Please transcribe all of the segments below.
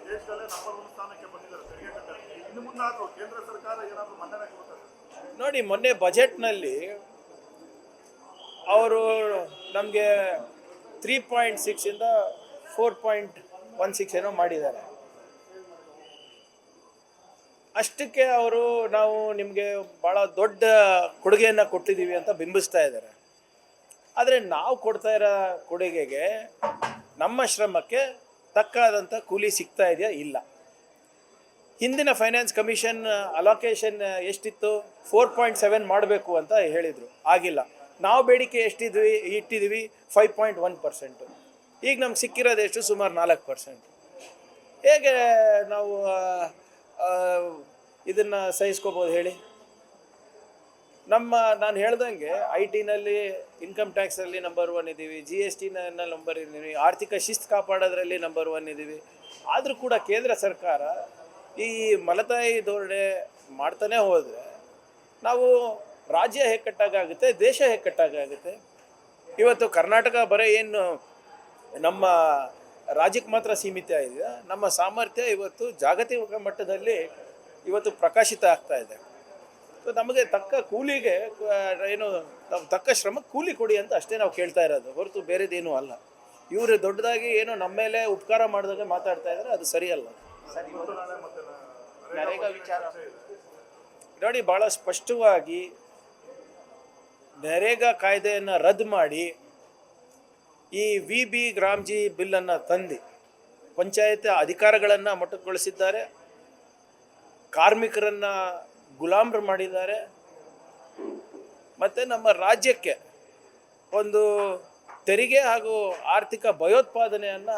ದೇಶದಲ್ಲೇ ನಂಬರ್ 1 ಸ್ಥಾನಕ್ಕೆ ಬಂದಿದ್ದಾರೆ ತೆರಿಗೆ ಕಟ್ಟಕ್ಕೆ. ಇನ್ನು ಮುಂದಾದರೂ ಕೇಂದ್ರ ಸರ್ಕಾರ ಏನಾದರೂ ಮನ್ನಣೆ ಕೊಡುತ್ತದೆ? ನೋಡಿ, ಮೊನ್ನೆ ಬಜೆಟ್ನಲ್ಲಿ ಅವರು ನಮಗೆ 3.6 ಇಂದ 4.16 ಏನೋ ಮಾಡಿದ್ದಾರೆ. ಅಷ್ಟಕ್ಕೆ ಅವರು ನಾವು ನಿಮಗೆ ಭಾಳ ದೊಡ್ಡ ಕೊಡುಗೆಯನ್ನು ಕೊಟ್ಟಿದ್ದೀವಿ ಅಂತ ಬಿಂಬಿಸ್ತಾ ಇದ್ದಾರೆ. ಆದರೆ ನಾವು ಕೊಡ್ತಾ ಇರೋ ಕೊಡುಗೆಗೆ ನಮ್ಮ ಶ್ರಮಕ್ಕೆ ತಕ್ಕಾದಂಥ ಕೂಲಿ ಸಿಗ್ತಾ ಇದೆಯಾ? ಇಲ್ಲ. ಹಿಂದಿನ ಫೈನಾನ್ಸ್ ಕಮಿಷನ್ ಅಲೋಕೇಶನ್ ಎಷ್ಟಿತ್ತು? 4.7 ಮಾಡಬೇಕು ಅಂತ ಹೇಳಿದರು, ಆಗಿಲ್ಲ. ನಾವು ಬೇಡಿಕೆ ಇಟ್ಟಿದ್ದೀವಿ 5.1%. ಈಗ ನಮ್ಗೆ ಸಿಕ್ಕಿರೋದು ಎಷ್ಟು? ಸುಮಾರು 4%. ಹೇಗೆ ನಾವು ಇದನ್ನು ಸಹಿಸ್ಕೋಬೋದು ಹೇಳಿ? ನಾನು ಹೇಳ್ದಂಗೆ IT-ನಲ್ಲಿ, ಇನ್ಕಮ್ ಟ್ಯಾಕ್ಸಲ್ಲಿ ನಂಬರ್ 1 ಇದ್ದೀವಿ, GST-ನಲ್ಲಿ ನಂಬರ್ ಇದ್ದೀವಿ, ಆರ್ಥಿಕ ಶಿಸ್ತು ಕಾಪಾಡೋದ್ರಲ್ಲಿ ನಂಬರ್ 1 ಇದ್ದೀವಿ. ಆದರೂ ಕೂಡ ಕೇಂದ್ರ ಸರ್ಕಾರ ಈ ಮಲತಾಯಿ ಧೋರಣೆ ಮಾಡ್ತಾನೆ ಹೋದರೆ ನಾವು ರಾಜ್ಯ ಹೆಕ್ಕಟ್ಟಾಗುತ್ತೆ, ದೇಶ ಹೆಕ್ಕಟ್ಟಾಗುತ್ತೆ. ಇವತ್ತು ಕರ್ನಾಟಕ ಬರೀ ಏನು ನಮ್ಮ ರಾಜ್ಯಕ್ಕೆ ಮಾತ್ರ ಸೀಮಿತ ಇದೆ, ನಮ್ಮ ಸಾಮರ್ಥ್ಯ ಇವತ್ತು ಜಾಗತಿಕ ಮಟ್ಟದಲ್ಲಿ ಇವತ್ತು ಪ್ರಕಾಶಿತ ಆಗ್ತಾ ಇದೆ. ಸೊ ನಮಗೆ ತಕ್ಕ ಕೂಲಿಗೆ ತಕ್ಕ ಶ್ರಮಕ್ಕೆ ಕೂಲಿ ಕೊಡಿ ಅಂತ ಅಷ್ಟೇ ನಾವು ಕೇಳ್ತಾ ಇರೋದು, ಹೊರತು ಬೇರೆದೇನೂ ಅಲ್ಲ. ಇವರು ದೊಡ್ಡದಾಗಿ ಏನೋ ನಮ್ಮ ಮೇಲೆ ಉಪಕಾರ ಮಾಡಿದಾಗ ಮಾತಾಡ್ತಾ ಇದ್ದಾರೆ, ಅದು ಸರಿಯಲ್ಲ. ನೋಡಿ, ಭಾಳ ಸ್ಪಷ್ಟವಾಗಿ ನರೇಗಾ ಕಾಯ್ದೆಯನ್ನು ರದ್ದು ಮಾಡಿ ಈ VB ಗ್ರಾಮ್ಜಿ ಬಿಲ್ಲನ್ನು ತಂದು ಪಂಚಾಯತ್ ಅಧಿಕಾರಗಳನ್ನು ಮೊಟಕುಗೊಳಿಸಿದ್ದಾರೆ, ಕಾರ್ಮಿಕರನ್ನು ಗುಲಾಮರು ಮಾಡಿದ್ದಾರೆ, ಮತ್ತು ನಮ್ಮ ರಾಜ್ಯಕ್ಕೆ ಒಂದು ತೆರಿಗೆ ಹಾಗೂ ಆರ್ಥಿಕ ಭಯೋತ್ಪಾದನೆಯನ್ನು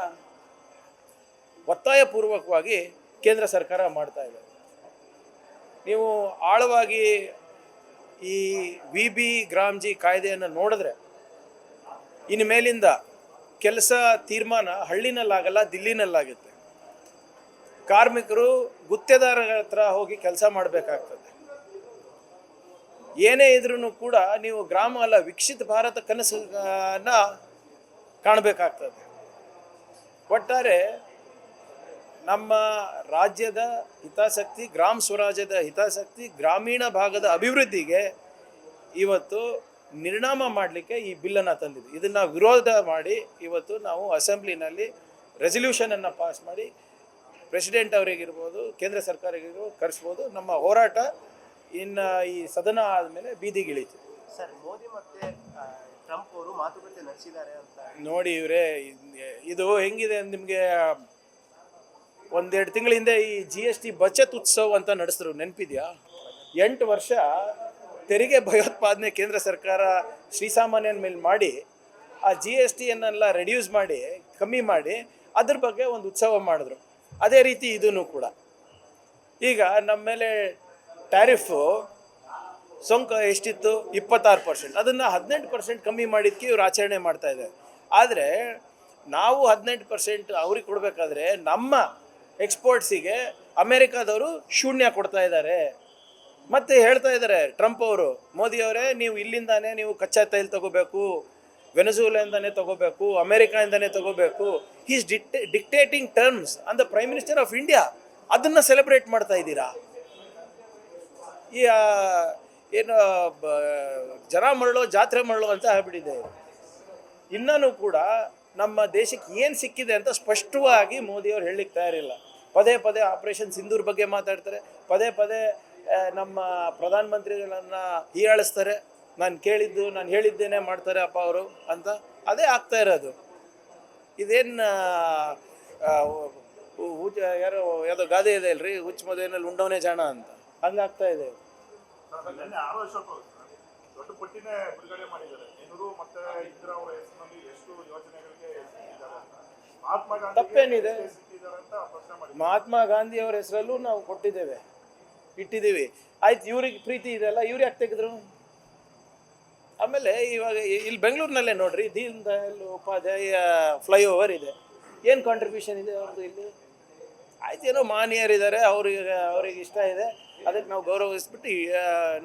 ಒತ್ತಾಯಪೂರ್ವಕವಾಗಿ ಕೇಂದ್ರ ಸರ್ಕಾರ ಮಾಡ್ತಾ ಇದೆ. ನೀವು ಆಳವಾಗಿ ಈ VB ಗ್ರಾಮ್ಜಿ ಕಾಯ್ದೆಯನ್ನು ನೋಡಿದ್ರೆ ಇನ್ನು ಮೇಲಿಂದ ಕೆಲಸ ತೀರ್ಮಾನ ಹಳ್ಳಿನಲ್ಲಾಗಲ್ಲ, ದಿಲ್ಲಿನಲ್ಲಾಗುತ್ತೆ. ಕಾರ್ಮಿಕರು ಗುತ್ತೇದಾರರ ಹತ್ರ ಹೋಗಿ ಕೆಲಸ ಮಾಡಬೇಕಾಗ್ತದೆ. ಏನೇ ಇದ್ರೂ ಕೂಡ ನೀವು ಗ್ರಾಮ ಅಲ್ಲ, ವಿಕಸಿತ ಭಾರತ ಕನಸನ್ನು ಕಾಣಬೇಕಾಗ್ತದೆ. ಒಟ್ಟಾರೆ ನಮ್ಮ ರಾಜ್ಯದ ಹಿತಾಸಕ್ತಿ, ಗ್ರಾಮ ಸ್ವರಾಜ್ಯದ ಹಿತಾಸಕ್ತಿ, ಗ್ರಾಮೀಣ ಭಾಗದ ಅಭಿವೃದ್ಧಿಗೆ ಇವತ್ತು ನಿರ್ನಾಮ ಮಾಡಲಿಕ್ಕೆ ಈ ಬಿಲ್ಲನ್ನು ತಂದಿದ್ದು. ಇದನ್ನು ವಿರೋಧ ಮಾಡಿ ಇವತ್ತು ನಾವು ಅಸೆಂಬ್ಲಿನಲ್ಲಿ ರೆಸಲ್ಯೂಷನನ್ನು ಪಾಸ್ ಮಾಡಿ ಪ್ರೆಸಿಡೆಂಟ್ ಅವರಿಗಿರ್ಬೋದು, ಕೇಂದ್ರ ಸರ್ಕಾರಗಿರ್ಬೋದು ಕರೆಸ್ಬೋದು. ನಮ್ಮ ಹೋರಾಟ ಇನ್ನು ಈ ಸದನ ಆದಮೇಲೆ ಬೀದಿಗಿಳಿತು. ಸರ್, ಮೋದಿ ಮತ್ತೆ ಟ್ರಂಪ್ ಅವರು ಮಾತುಕತೆ ನಡೆಸಿದ್ದಾರೆ ಅಂತ ನೋಡಿ ಇವರೇ, ಇದು ಹೆಂಗಿದೆ ನಿಮಗೆ, 1-2 ತಿಂಗಳ ಹಿಂದೆ ಈ GST ಬಚತ್ ಉತ್ಸವ ಅಂತ ನಡೆಸಿದ್ರು, ನೆನಪಿದೆಯಾ? 8 ವರ್ಷ ತೆರಿಗೆ ಭಯೋತ್ಪಾದನೆ ಕೇಂದ್ರ ಸರ್ಕಾರ ಶ್ರೀಸಾಮಾನ್ಯನ ಮೇಲೆ ಮಾಡಿ ಆ GST-ಯನ್ನೆಲ್ಲ ರೆಡ್ಯೂಸ್ ಮಾಡಿ, ಕಮ್ಮಿ ಮಾಡಿ, ಅದ್ರ ಬಗ್ಗೆ ಒಂದು ಉತ್ಸವ ಮಾಡಿದ್ರು. ಅದೇ ರೀತಿ ಇದೂ ಕೂಡ ಈಗ ನಮ್ಮ ಮೇಲೆ ಟ್ಯಾರಿಫು ಸೋಂಕು ಎಷ್ಟಿತ್ತು? 26%. ಅದನ್ನು 18% ಕಮ್ಮಿ ಮಾಡಿದ್ದಕ್ಕೆ ಇವರು ಆಚರಣೆ ಮಾಡ್ತಾ ಇದ್ದಾರೆ. ಆದರೆ ನಾವು 18% ಅವ್ರಿಗೆ ಕೊಡಬೇಕಾದ್ರೆ ನಮ್ಮ ಎಕ್ಸ್ಪೋರ್ಟ್ಸಿಗೆ ಅಮೇರಿಕಾದವರು ಶೂನ್ಯ ಕೊಡ್ತಾ ಇದ್ದಾರೆ. ಮತ್ತು ಹೇಳ್ತಾ ಇದ್ದಾರೆ ಟ್ರಂಪ್ ಅವರು, ಮೋದಿಯವರೇ ನೀವು ಇಲ್ಲಿಂದಾನೇ ನೀವು ಕಚ್ಚಾ ತೈಲ ತಗೋಬೇಕು, ವೆನೆಜುವೆಲಾದಿಂದನೇ ತಗೋಬೇಕು, ಅಮೇರಿಕಾಯಿಂದನೇ ತಗೋಬೇಕು. Is dictating terms on the prime minister of India. ಅದನ್ನು ಸೆಲೆಬ್ರೇಟ್ ಮಾಡ್ತಾ ಇದ್ದೀರಾ? ಈ ಏನು ಜನ ಮರಳು ಜಾತ್ರೆ ಮರಳು ಅಂತ ಆಗ್ಬಿಟ್ಟಿದೆ. ಇನ್ನೂ ಕೂಡ ನಮ್ಮ ದೇಶಕ್ಕೆ ಏನು ಸಿಕ್ಕಿದೆ ಅಂತ ಸ್ಪಷ್ಟವಾಗಿ ಮೋದಿಯವರು ಹೇಳಲಿಕ್ಕೆ ತಯಾರಿಲ್ಲ. ಪದೇ ಪದೇ ಆಪರೇಷನ್ ಸಿಂಧೂರ್ ಬಗ್ಗೆ ಮಾತಾಡ್ತಾರೆ, ಪದೇ ಪದೇ ನಮ್ಮ ಪ್ರಧಾನಮಂತ್ರಿಗಳನ್ನು ಹೀಯಾಳಿಸ್ತಾರೆ. ನಾನು ಹೇಳಿದ್ದೇನೆ ಮಾಡ್ತಾರೆ ಅಪ್ಪ ಅವರು ಅಂತ. ಅದೇ ಆಗ್ತಾ ಇರೋದು. ಇದೇನು ಯಾವುದೋ ಗಾದೆ ಇದೆ ಅಲ್ರಿ, ಹುಚ್ಚ ಮದುವೆನಲ್ಲಿ ಉಂಡವನೇ ಜಾಣ ಅಂತ, ಹಂಗಾಗ್ತಾ ಇದೆ. ದೊಡ್ಡ ಪಟ್ಟಿನೇ ಬಿಡುಗಡೆ ಮಾಡಿದ್ದಾರೆ. ನೆಹರು ಮತ್ತೆ ಇಂದಿರಾ ಅವರ ಹೆಸರಿನಲ್ಲಿ ಎಷ್ಟು ಯೋಜನೆಗಳಿಗೆ ತಪ್ಪೇನಿದೆ? ಮಹಾತ್ಮ ಗಾಂಧಿ ಅವರ ಹೆಸರಲ್ಲೂ ನಾವು ಇಟ್ಟಿದ್ದೀವಿ. ಆಯ್ತು, ಇವ್ರಿಗೆ ಪ್ರೀತಿ ಇದೆಲ್ಲ, ಇವ್ರು ಯಾಕೆ ತೆಗೆದ್ರು? ಆಮೇಲೆ ಇವಾಗ ಇಲ್ಲಿ ಬೆಂಗಳೂರಿನಲ್ಲೇ ನೋಡ್ರಿ, ದೀನ್ ದಯಾಳ್ ಉಪಾಧ್ಯಾಯ ಫ್ಲೈಓವರ್ ಇದೆ. ಏನು ಕಾಂಟ್ರಿಬ್ಯೂಷನ್ ಇದೆ ಅವ್ರದ್ದು ಇಲ್ಲಿ? ಆಯ್ತು, ಏನೋ ಮಾನ್ಯರಿದ್ದಾರೆ, ಅವ್ರಿಗೆ ಇಷ್ಟ ಇದೆ, ಅದಕ್ಕೆ ನಾವು ಗೌರವಿಸ್ಬಿಟ್ಟು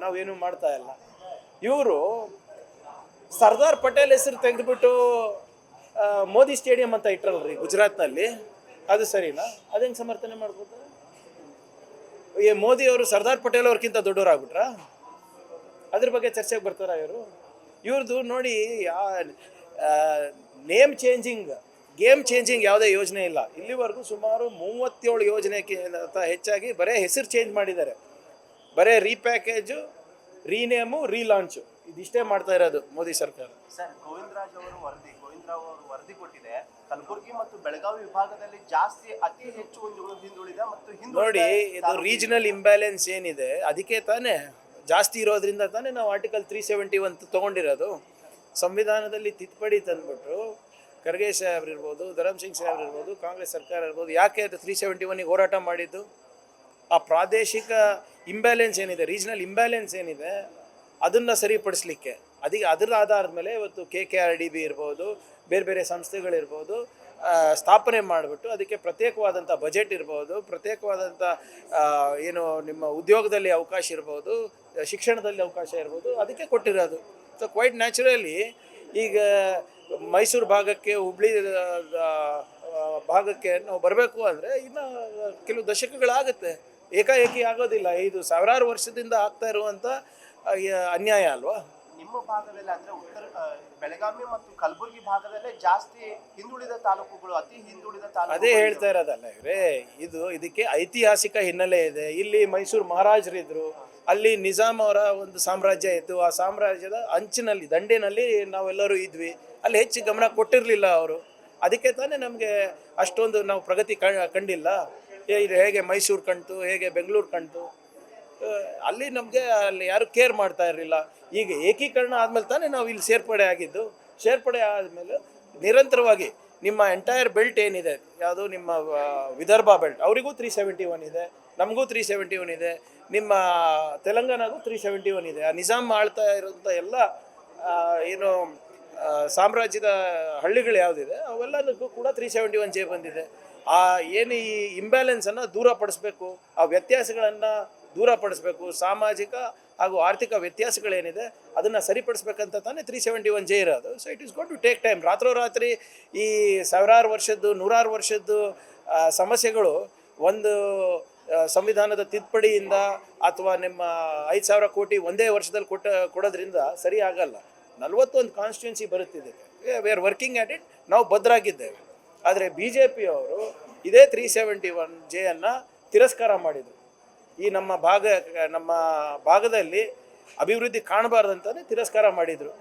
ನಾವೇನು ಮಾಡ್ತಾ ಇಲ್ಲ. ಇವರು ಸರ್ದಾರ್ ಪಟೇಲ್ ಹೆಸರು ತೆಗೆದುಬಿಟ್ಟು ಮೋದಿ ಸ್ಟೇಡಿಯಂ ಅಂತ ಇಟ್ಟರಲ್ರಿ ಗುಜರಾತ್ನಲ್ಲಿ. ಅದು ಸರಿನಾ? ಅದು ಹೆಂಗೆ ಸಮರ್ಥನೆ ಮಾಡ್ಕೋತಾರೆ? ಈ ಮೋದಿ ಅವರು ಸರ್ದಾರ್ ಪಟೇಲ್ ಅವ್ರಿಗಿಂತ ದೊಡ್ಡವರಾಗ್ಬಿಟ್ರಾ? ಅದ್ರ ಬಗ್ಗೆ ಚರ್ಚೆಗೆ ಬರ್ತಾರ ಇವರು? ಇವ್ರದ್ದು ನೋಡಿ, ನೇಮ್ ಚೇಂಜಿಂಗ್, ಗೇಮ್ ಚೇಂಜಿಂಗ್ ಯಾವುದೇ ಯೋಜನೆ ಇಲ್ಲ. ಇಲ್ಲಿವರೆಗೂ ಸುಮಾರು 37 ಯೋಜನೆಗಿಂತ ಹೆಚ್ಚಾಗಿ ಬರೀ ಹೆಸರು ಚೇಂಜ್ ಮಾಡಿದ್ದಾರೆ. ಬರೀ ರೀಪ್ಯಾಕೇಜು, ರೀನೇಮು, ರೀಲಾಂಚು, ಇದಿಷ್ಟೇ ಮಾಡ್ತಾ ಇರೋದು ಮೋದಿ ಸರ್ಕಾರ. ಸರ್, ಗೋವಿಂದರಾವ್ ಅವರು ವರದಿ ಕೊಟ್ಟಿದೆ, ಕಲಬುರಗಿ ಮತ್ತು ಬೆಳಗಾವಿ ವಿಭಾಗದಲ್ಲಿ ಅತಿ ಹೆಚ್ಚು ಹಿಂದುಳಿದ ಮತ್ತು ನೋಡಿ, ಇದು ರೀಜನಲ್ ಇಂಬ್ಯಾಲೆನ್ಸ್ ಏನಿದೆ ಅದಕ್ಕೆ ತಾನೇ ಜಾಸ್ತಿ ಇರೋದ್ರಿಂದ ತಾನೇ ನಾವು ಆರ್ಟಿಕಲ್ 371 ತೊಗೊಂಡಿರೋದು. ಸಂವಿಧಾನದಲ್ಲಿ ತಿದ್ದುಪಡಿ ತಂದ್ಬಿಟ್ಟು ಖರ್ಗೆ ಸಾಹೇಬ್ರು ಇರ್ಬೋದು, ಧರಮ್ ಸಿಂಗ್ ಸಾಹೇಬ್ರು ಇರ್ಬೋದು, ಕಾಂಗ್ರೆಸ್ ಸರ್ಕಾರ ಇರ್ಬೋದು, ಯಾಕೆ ಅದು 371ಗೆ ಹೋರಾಟ ಮಾಡಿದ್ದು? ಆ ಪ್ರಾದೇಶಿಕ ಇಂಬ್ಯಾಲೆನ್ಸ್ ಏನಿದೆ, ರೀಜನಲ್ ಇಂಬ್ಯಾಲೆನ್ಸ್ ಏನಿದೆ ಅದನ್ನು ಸರಿಪಡಿಸ್ಲಿಕ್ಕೆ. ಅದರ ಆಧಾರದ ಮೇಲೆ ಇವತ್ತು KKRDB ಇರ್ಬೋದು, ಬೇರೆ ಬೇರೆ ಸಂಸ್ಥೆಗಳಿರ್ಬೋದು ಸ್ಥಾಪನೆ ಮಾಡಿಬಿಟ್ಟು ಅದಕ್ಕೆ ಪ್ರತ್ಯೇಕವಾದಂಥ ಬಜೆಟ್ ಇರ್ಬೋದು, ಪ್ರತ್ಯೇಕವಾದಂಥ ಏನು ನಿಮ್ಮ ಉದ್ಯೋಗದಲ್ಲಿ ಅವಕಾಶ ಇರ್ಬೋದು, ಶಿಕ್ಷಣದಲ್ಲಿ ಅವಕಾಶ ಇರ್ಬೋದು, ಅದಕ್ಕೆ ಕೊಟ್ಟಿರೋದು. ಸೊ ಕ್ವೈಟ್ ನ್ಯಾಚುರಲಿ ಈಗ ಮೈಸೂರು ಭಾಗಕ್ಕೆ, ಹುಬ್ಳಿ ಭಾಗಕ್ಕೆ ನಾವು ಬರಬೇಕು ಅಂದರೆ ಇನ್ನು ಕೆಲವು ದಶಕಗಳಾಗುತ್ತೆ, ಏಕಾಏಕಿ ಆಗೋದಿಲ್ಲ. ಇದು ಸಾವಿರಾರು ವರ್ಷದಿಂದ ಆಗ್ತಾ ಇರುವಂಥ ಅನ್ಯಾಯ ಅಲ್ವಾ? ನಿಮ್ಮ ಭಾಗದಲ್ಲಿ ಅಂದರೆ ಬೆಳಗಾವಿ ಮತ್ತು ಕಲಬುರಗಿ ಭಾಗದಲ್ಲೇ ಜಾಸ್ತಿ ಹಿಂದುಳಿದ ತಾಲೂಕುಗಳು, ಅತಿ ಹಿಂದುಳಿದ ತಾಲೂಕು. ಅದೇ ಹೇಳ್ತಾ ಇರೋದಲ್ಲ ಇವರೇ, ಇದಕ್ಕೆ ಐತಿಹಾಸಿಕ ಹಿನ್ನೆಲೆ ಇದೆ. ಇಲ್ಲಿ ಮೈಸೂರು ಮಹಾರಾಜರಿದ್ದರು, ಅಲ್ಲಿ ನಿಜಾಮ್ ಅವರ ಒಂದು ಸಾಮ್ರಾಜ್ಯ ಇತ್ತು. ಆ ಸಾಮ್ರಾಜ್ಯದ ಅಂಚಿನಲ್ಲಿ, ದಂಡಿನಲ್ಲಿ ನಾವೆಲ್ಲರೂ ಇದ್ವಿ. ಅಲ್ಲಿ ಹೆಚ್ಚು ಗಮನ ಕೊಟ್ಟಿರಲಿಲ್ಲ ಅವರು. ಅದಕ್ಕೆ ತಾನೇ ನಮಗೆ ಅಷ್ಟೊಂದು ನಾವು ಪ್ರಗತಿ ಕಂಡಿಲ್ಲ. ಹೇಗೆ ಮೈಸೂರು ಕಾಣ್ತು, ಹೇಗೆ ಬೆಂಗಳೂರು ಕಾಣ್ತು, ಅಲ್ಲಿ ನಮಗೆ ಅಲ್ಲಿ ಯಾರು ಕೇರ್ ಮಾಡ್ತಾ ಇರಲಿಲ್ಲ. ಈಗ ಏಕೀಕರಣ ಆದಮೇಲೆ ತಾನೇ ನಾವು ಇಲ್ಲಿ ಸೇರ್ಪಡೆ ಆಗಿದ್ದು. ಸೇರ್ಪಡೆ ಆದಮೇಲೆ ನಿರಂತರವಾಗಿ ನಿಮ್ಮ ಎಂಟೈರ್ ಬೆಲ್ಟ್ ಏನಿದೆ, ಯಾವುದು ನಿಮ್ಮ ವಿದರ್ಭ ಬೆಲ್ಟ್, ಅವರಿಗೂ 371 ಇದೆ, ನಮಗೂ 371 ಇದೆ, ನಿಮ್ಮ ತೆಲಂಗಾಣಗೂ 371 ಇದೆ. ಆ ನಿಜಾಮ್ ಆಳ್ತಾ ಇರೋಂಥ ಎಲ್ಲ ಏನು ಸಾಮ್ರಾಜ್ಯದ ಹಳ್ಳಿಗಳು ಯಾವುದಿದೆ ಅವೆಲ್ಲದಕ್ಕೂ ಕೂಡ 371 ಜೆ ಬಂದಿದೆ. ಆ ಏನು ಈ ಇಂಬ್ಯಾಲೆನ್ಸನ್ನು ದೂರಪಡಿಸ್ಬೇಕು, ಆ ವ್ಯತ್ಯಾಸಗಳನ್ನು ದೂರಪಡಿಸ್ಬೇಕು, ಸಾಮಾಜಿಕ ಹಾಗೂ ಆರ್ಥಿಕ ವ್ಯತ್ಯಾಸಗಳೇನಿದೆ ಅದನ್ನು ಸರಿಪಡಿಸ್ಬೇಕಂತ ತಾನೇ 371 ಜೆ ಇರೋದು. So it is got to take time. ರಾತ್ರೋರಾತ್ರಿ ಈ ಸಾವಿರಾರು ವರ್ಷದ್ದು, ನೂರಾರು ವರ್ಷದ್ದು ಸಮಸ್ಯೆಗಳು ಒಂದು ಸಂವಿಧಾನದ ತಿದ್ದುಪಡಿಯಿಂದ ಅಥವಾ ನಿಮ್ಮ 5,000 ಕೋಟಿ ಒಂದೇ ವರ್ಷದಲ್ಲಿ ಕೊಡೋದ್ರಿಂದ ಸರಿ ಆಗಲ್ಲ. 41 ಕಾನ್ಸ್ಟಿಟ್ಯೂನ್ಸಿ ಬರುತ್ತಿದೆ. We are working at it. ನಾವು ಭದ್ರಾಗಿದ್ದೇವೆ. ಆದರೆ BJP ಅವರು ಇದೇ 371 ಜೆಯನ್ನು ತಿರಸ್ಕಾರ ಮಾಡಿದರು. ಈ ನಮ್ಮ ಭಾಗದಲ್ಲಿ ಅಭಿವೃದ್ಧಿ ಕಾಣಬಾರ್ದಂತಾನೆ ತಿರಸ್ಕಾರ ಮಾಡಿದರು.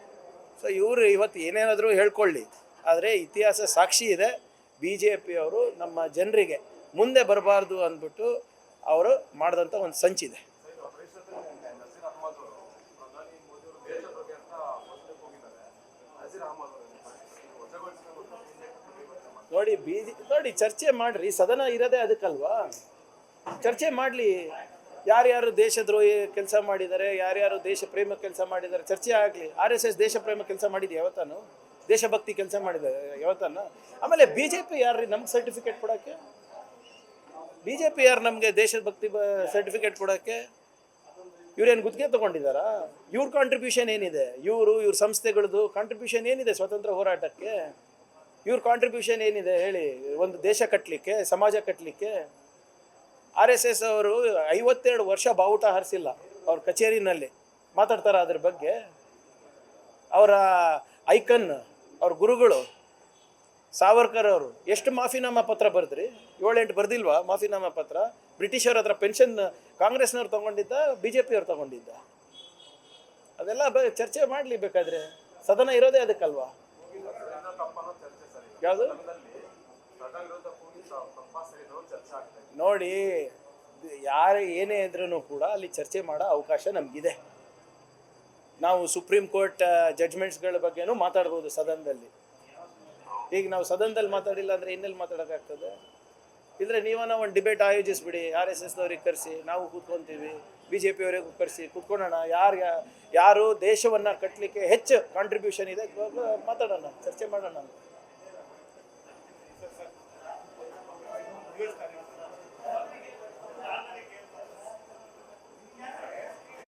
ಸೊ ಇವರು ಇವತ್ತು ಏನೇನಾದರೂ ಹೇಳ್ಕೊಳ್ಳಿ, ಆದರೆ ಇತಿಹಾಸ ಸಾಕ್ಷಿ ಇದೆ. BJP ಅವರು ನಮ್ಮ ಜನರಿಗೆ ಮುಂದೆ ಬರಬಾರ್ದು ಅಂದ್ಬಿಟ್ಟು ಅವರು ಮಾಡಿದಂಥ ಒಂದು ಸಂಚಿದೆ. ನೋಡಿ ಚರ್ಚೆ ಮಾಡ್ರಿ, ಸದನ ಇರೋದೇ ಅದಕ್ಕಲ್ವಾ? ಚರ್ಚೆ ಮಾಡಲಿ. ಯಾರ್ಯಾರು ದೇಶದ್ರೋಹಿ ಕೆಲಸ ಮಾಡಿದ್ದಾರೆ, ಯಾರ್ಯಾರು ದೇಶ ಪ್ರೇಮ ಕೆಲಸ ಮಾಡಿದ್ದಾರೆ, ಚರ್ಚೆ ಆಗಲಿ. RSS ದೇಶ ಪ್ರೇಮ ಕೆಲಸ ಮಾಡಿದ್ದೆ ಯಾವತ್ತಾನು? ದೇಶಭಕ್ತಿ ಕೆಲಸ ಮಾಡಿದ್ದಾರೆ ಯಾವತ್ತಾನ? ಆಮೇಲೆ BJP ಯಾರ್ರಿ ನಮ್ಗೆ ಸರ್ಟಿಫಿಕೇಟ್ ಕೊಡೋಕ್ಕೆ? BJP ಯಾರು ನಮಗೆ ದೇಶಭಕ್ತಿ ಸರ್ಟಿಫಿಕೇಟ್ ಕೊಡೋಕ್ಕೆ? ಇವ್ರೇನು ಗುತ್ತಿಗೆ ತೊಗೊಂಡಿದ್ದಾರಾ? ಇವ್ರ ಕಾಂಟ್ರಿಬ್ಯೂಷನ್ ಏನಿದೆ? ಇವ್ರ ಸಂಸ್ಥೆಗಳದ್ದು ಕಾಂಟ್ರಿಬ್ಯೂಷನ್ ಏನಿದೆ ಸ್ವಾತಂತ್ರ್ಯ ಹೋರಾಟಕ್ಕೆ? ಇವ್ರ ಕಾಂಟ್ರಿಬ್ಯೂಷನ್ ಏನಿದೆ ಹೇಳಿ? ಒಂದು ದೇಶ ಕಟ್ಟಲಿಕ್ಕೆ, ಸಮಾಜ ಕಟ್ಟಲಿಕ್ಕೆ. RSS ಅವರು 52 ವರ್ಷ ಬಾವುಟ ಹಾರಿಸಿಲ್ಲ ಅವ್ರ ಕಚೇರಿನಲ್ಲಿ. ಮಾತಾಡ್ತಾರ ಅದ್ರ ಬಗ್ಗೆ? ಅವರ ಐಕನ್, ಅವ್ರ ಗುರುಗಳು ಸಾವರ್ಕರ್ ಅವರು ಎಷ್ಟು ಮಾಫಿನಾಮಾ ಪತ್ರ ಬರೆದ್ರಿ? 7-8 ಬರ್ದಿಲ್ವಾ ಮಾಫಿನಾಮಾ ಪತ್ರ? ಬ್ರಿಟಿಷರ ಹತ್ರ ಪೆನ್ಷನ್ ಕಾಂಗ್ರೆಸ್ನವ್ರು ತೊಗೊಂಡಿದ್ದ, BJP ಅವ್ರು ತೊಗೊಂಡಿದ್ದ? ಅದೆಲ್ಲ ಚರ್ಚೆ ಮಾಡಲಿ ಬೇಕಾದರೆ. ಸದನ ಇರೋದೇ ಅದಕ್ಕಲ್ವಾ? ಯಾವುದು ನೋಡಿ, ಯಾರು ಏನೇ ಇದ್ರೂ ಕೂಡ ಅಲ್ಲಿ ಚರ್ಚೆ ಮಾಡೋ ಅವಕಾಶ ನಮಗಿದೆ. ನಾವು ಸುಪ್ರೀಂ ಕೋರ್ಟ್ ಜಡ್ಜ್ಮೆಂಟ್ಸ್ಗಳ ಬಗ್ಗೆನೂ ಮಾತಾಡ್ಬೋದು ಸದನದಲ್ಲಿ. ಈಗ ನಾವು ಸದನದಲ್ಲಿ ಮಾತಾಡಿಲ್ಲ ಅಂದರೆ ಇನ್ನೆಲ್ಲಿ ಮಾತಾಡೋಕ್ಕಾಗ್ತದೆ? ಇಲ್ಲದ್ರೆ ನೀವನ್ನ ಒಂದು ಡಿಬೇಟ್ ಆಯೋಜಿಸ್ಬಿಡಿ, RSSದವ್ರಿಗೆ ಕರೆಸಿ, ನಾವು ಕೂತ್ಕೊತೀವಿ, BJP ಅವರಿಗೆ ಕರೆಸಿ ಕೂತ್ಕೊಳ್ಳೋಣ. ಯಾರು ದೇಶವನ್ನು ಕಟ್ಟಲಿಕ್ಕೆ ಹೆಚ್ಚು ಕಾಂಟ್ರಿಬ್ಯೂಷನ್ ಇದೆ ಮಾತಾಡೋಣ, ಚರ್ಚೆ ಮಾಡೋಣ.